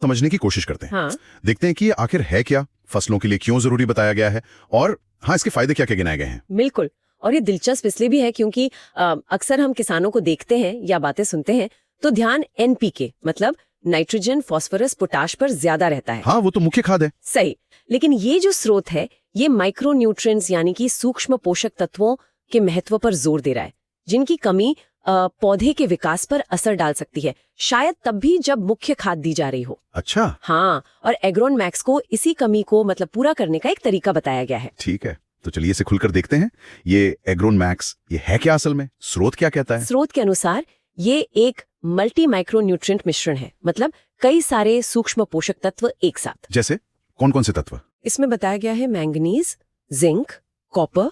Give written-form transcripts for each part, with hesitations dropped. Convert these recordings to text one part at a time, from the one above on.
समझने की कोशिश करते हैं। हाँ देखते हैं कि ये आखिर है क्या, फसलों के लिए क्यों जरूरी बताया गया है, और हाँ, इसके फायदे क्या क्या गिनाए गए हैं। बिल्कुल। और ये दिलचस्प इसलिए भी है क्योंकि अक्सर हम किसानों को देखते हैं या बातें सुनते हैं तो ध्यान एनपीके मतलब नाइट्रोजन, फास्फोरस, पोटाश पर ज्यादा रहता है। हाँ, वो तो मुख्य खाद है। सही। लेकिन ये जो स्रोत है ये माइक्रो न्यूट्रिएंट्स यानी कि सूक्ष्म पोषक तत्वों के महत्व पर जोर दे रहा है, जिनकी कमी पौधे के विकास पर असर डाल सकती है, शायद तब भी जब मुख्य खाद दी जा रही हो। अच्छा, हाँ, और एग्रोन मैक्स को इसी कमी को मतलब पूरा करने का एक तरीका बताया गया है। ठीक है, तो चलिए इसे खुलकर देखते हैं। ये एग्रोन मैक्स, ये है क्या असल में, स्रोत क्या कहता है? स्रोत के अनुसार ये एक मल्टी माइक्रो न्यूट्रिएंट मिश्रण है, मतलब कई सारे सूक्ष्म पोषक तत्व एक साथ। जैसे कौन कौन से तत्व? इसमें बताया गया है मैंगनीज, जिंक, कॉपर,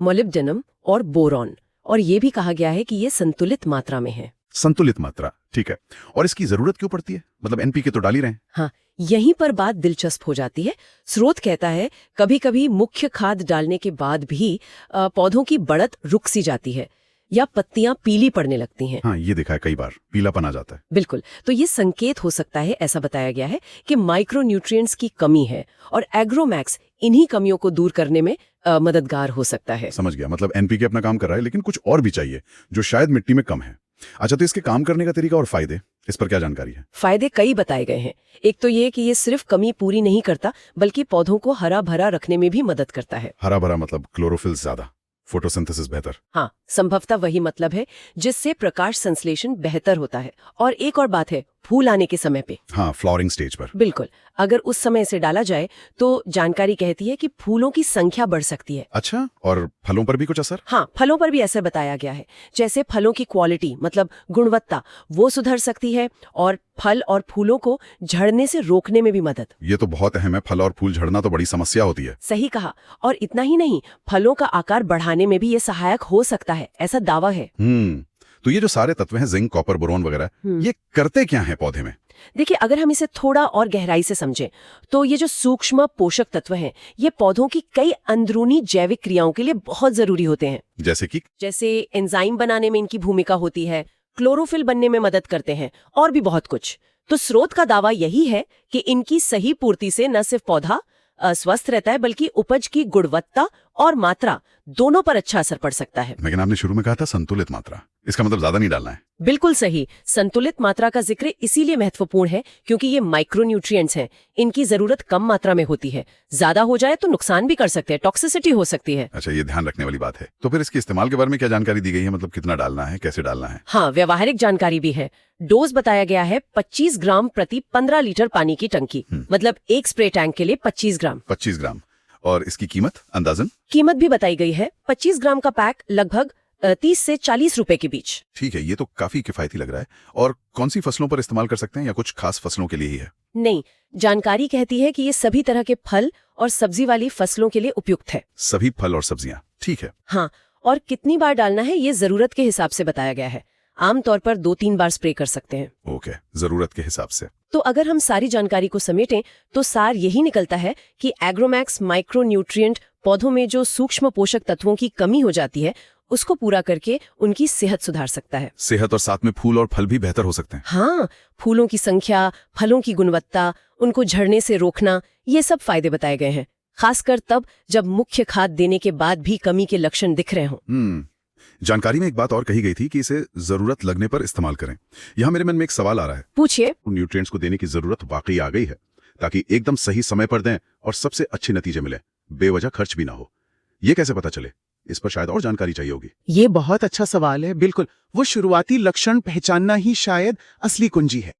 मोलिब्डेनम और बोरॉन। और ये भी कहा गया है कि ये संतुलित मात्रा में है। संतुलित मात्रा, ठीक है। और इसकी जरूरत क्यों पड़ती है? मतलब एनपीके तो डाल ही रहे हैं। हाँ, यहीं पर बात दिलचस्प हो जाती है। स्रोत कहता है कभी कभी मुख्य खाद डालने के बाद भी पौधों की बढ़त रुक सी जाती है या पत्तियां पीली पड़ने लगती हैं। हाँ, ये देखा है कई बार, पीलापन आ जाता है। बिल्कुल। तो ये संकेत हो सकता है, ऐसा बताया गया है कि माइक्रो न्यूट्रिएंट्स की कमी है और एग्रोमैक्स इन्हीं कमियों को दूर करने में मददगार हो सकता है। समझ गया, मतलब एनपीके अपना काम कर रहा है, लेकिन कुछ और भी चाहिए जो शायद मिट्टी में कम है। अच्छा, तो इसके काम करने का तरीका और फायदे, इस पर क्या जानकारी है? फायदे कई बताए गए हैं। एक तो ये कि ये सिर्फ कमी पूरी नहीं करता बल्कि पौधों को हरा भरा रखने में भी मदद करता है। हरा भरा मतलब क्लोरोफिल ज्यादा, फोटोसिंथेसिस बेहतर। हाँ, संभवतः वही मतलब है, जिससे प्रकाश संश्लेषण बेहतर होता है। और एक और बात है, फूल आने के समय पे। हाँ, फ्लावरिंग स्टेज पर। बिल्कुल, अगर उस समय से डाला जाए तो जानकारी कहती है कि फूलों की संख्या बढ़ सकती है। अच्छा, और फलों पर भी कुछ असर? हाँ, फलों पर भी असर बताया गया है। जैसे फलों की क्वालिटी मतलब गुणवत्ता वो सुधर सकती है और फल और फूलों को झड़ने से रोकने में भी मदद। ये तो बहुत अहम है, फल और फूल झड़ना तो बड़ी समस्या होती है। सही कहा। और इतना ही नहीं, फलों का आकार बढ़ाने में भी ये सहायक हो सकता है, ऐसा दावा है। तो ये जो सारे तत्व हैं, जिंक, कॉपर, बोरॉन वगैरह, ये करते क्या हैं पौधे में? देखिए, अगर हम इसे थोड़ा और गहराई से समझें तो ये जो सूक्ष्म पोषक तत्व हैं ये पौधों की कई अंदरूनी जैविक क्रियाओं के लिए बहुत जरूरी होते हैं। जैसे एंजाइम बनाने में इनकी भूमिका होती है, क्लोरोफिल बनने में मदद करते हैं और भी बहुत कुछ। तो स्रोत का दावा यही है कि इनकी सही पूर्ति से न सिर्फ पौधा स्वस्थ रहता है बल्कि उपज की गुणवत्ता और मात्रा दोनों पर अच्छा असर पड़ सकता है। लेकिन आपने शुरू में कहा था संतुलित मात्रा, इसका मतलब ज्यादा नहीं डालना है? बिल्कुल सही। संतुलित मात्रा का जिक्र इसीलिए महत्वपूर्ण है क्योंकि ये माइक्रोन्यूट्रिएंट्स हैं, इनकी जरूरत कम मात्रा में होती है। ज्यादा हो जाए तो नुकसान भी कर सकते हैं, टॉक्सिसिटी हो सकती है। अच्छा, ये ध्यान रखने वाली बात है। तो फिर इसके इस्तेमाल के बारे में क्या जानकारी दी गई है, मतलब कितना डालना है, कैसे डालना है? हाँ, व्यवहारिक जानकारी भी है। डोज बताया गया है 25 ग्राम प्रति 15 लीटर पानी की टंकी, मतलब एक स्प्रे टैंक के लिए 25 ग्राम। 25 ग्राम। और इसकी कीमत अंदाजन? कीमत भी बताई गई है। 25 ग्राम का पैक लगभग 30 से 40 रुपए के बीच। ठीक है, ये तो काफी किफायती लग रहा है। और कौन सी फसलों पर इस्तेमाल कर सकते हैं या कुछ खास फसलों के लिए ही है? नहीं, जानकारी कहती है कि ये सभी तरह के फल और सब्जी वाली फसलों के लिए उपयुक्त है। सभी फल और सब्जियां, ठीक है। हाँ, और कितनी बार डालना है ये जरूरत के हिसाब से बताया गया है। आमतौर पर 2-3 बार स्प्रे कर सकते हैं। ओके, जरूरत के हिसाब से। तो अगर हम सारी जानकारी को समेटें तो सार यही निकलता है कि एग्रोमैक्स माइक्रो न्यूट्रिएंट पौधों में जो सूक्ष्म पोषक तत्वों की कमी हो जाती है उसको पूरा करके उनकी सेहत सुधार सकता है। सेहत और साथ में फूल और फल भी बेहतर हो सकते हैं। हाँ, फूलों की संख्या, फलों की गुणवत्ता, उनको झड़ने से रोकना, ये सब फायदे बताए गए हैं, खासकर तब जब मुख्य खाद देने के बाद भी कमी के लक्षण दिख रहे हों। जानकारी में एक बात और कही गई थी कि इसे जरूरत लगने पर इस्तेमाल करें। यहाँ मेरे मन में एक सवाल आ रहा है। पूछिए। न्यूट्रिएंट्स को देने की जरूरत वाकई आ गई है, ताकि एकदम सही समय पर दें और सबसे अच्छे नतीजे मिले, बेवजह खर्च भी ना हो। ये कैसे पता चले? इस पर शायद और जानकारी चाहिए होगी। ये बहुत अच्छा सवाल है। बिल्कुल, वो शुरुआती लक्षण पहचानना ही शायद असली कुंजी है।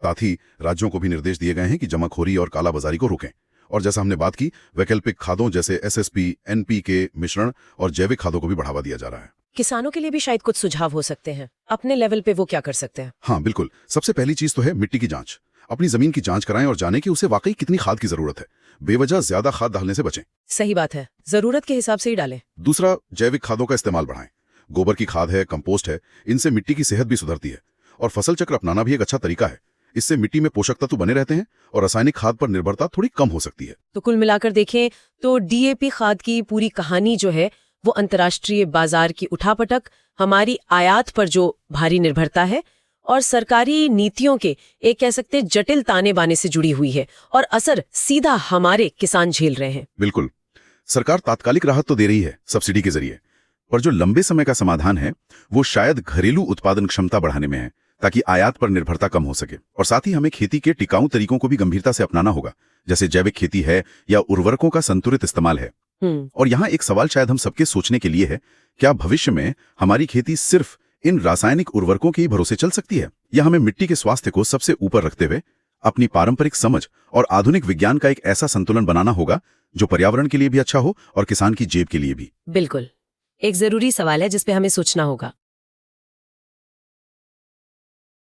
साथ ही राज्यों को भी निर्देश दिए गए हैं कि जमाखोरी और कालाबाजारी को रोकें। और जैसा हमने बात की, वैकल्पिक खादों जैसे एसएसपी, एनपीके मिश्रण और जैविक खादों को भी बढ़ावा दिया जा रहा है। किसानों के लिए भी शायद कुछ सुझाव हो सकते हैं। अपने लेवल पे वो क्या कर सकते हैं? हाँ बिल्कुल, सबसे पहली चीज तो है मिट्टी की जांच। अपनी जमीन की जांच कराएं और जानें कि उसे वाकई कितनी खाद की जरूरत है। बेवजह ज्यादा खाद डालने से बचें। सही बात है, जरूरत के हिसाब से ही डालें। दूसरा, जैविक खादों का इस्तेमाल बढ़ाएं। गोबर की खाद है, कंपोस्ट है, इनसे मिट्टी की सेहत भी सुधरती है। और फसल चक्र अपनाना भी एक अच्छा तरीका है। इससे मिट्टी में पोषक तत्व बने रहते हैं और रासायनिक खाद पर निर्भरता थोड़ी कम हो सकती है। तो कुल मिलाकर देखें तो डीएपी खाद की पूरी कहानी जो है वो अंतर्राष्ट्रीय बाजार की उठापटक, हमारी आयात पर जो भारी निर्भरता है और सरकारी नीतियों के एक कह सकते जटिल ताने बाने से जुड़ी हुई है, और असर सीधा हमारे किसान झेल रहे हैं। बिल्कुल, सरकार तात्कालिक राहत तो दे रही है सब्सिडी के जरिए, पर जो लंबे समय का समाधान है वो शायद घरेलू उत्पादन क्षमता बढ़ाने में है, ताकि आयात पर निर्भरता कम हो सके। और साथ ही हमें खेती के टिकाऊ तरीकों को भी गंभीरता से अपनाना होगा, जैसे जैविक खेती है या उर्वरकों का संतुलित इस्तेमाल है। और यहाँ एक सवाल शायद हम सबके सोचने के लिए है, क्या भविष्य में हमारी खेती सिर्फ इन रासायनिक उर्वरकों के ही भरोसे चल सकती है, या हमें मिट्टी के स्वास्थ्य को सबसे ऊपर रखते हुए अपनी पारंपरिक समझ और आधुनिक विज्ञान का एक ऐसा संतुलन बनाना होगा जो पर्यावरण के लिए भी अच्छा हो और किसान की जेब के लिए भी? बिल्कुल, एक जरूरी सवाल है जिस पे हमें सोचना होगा।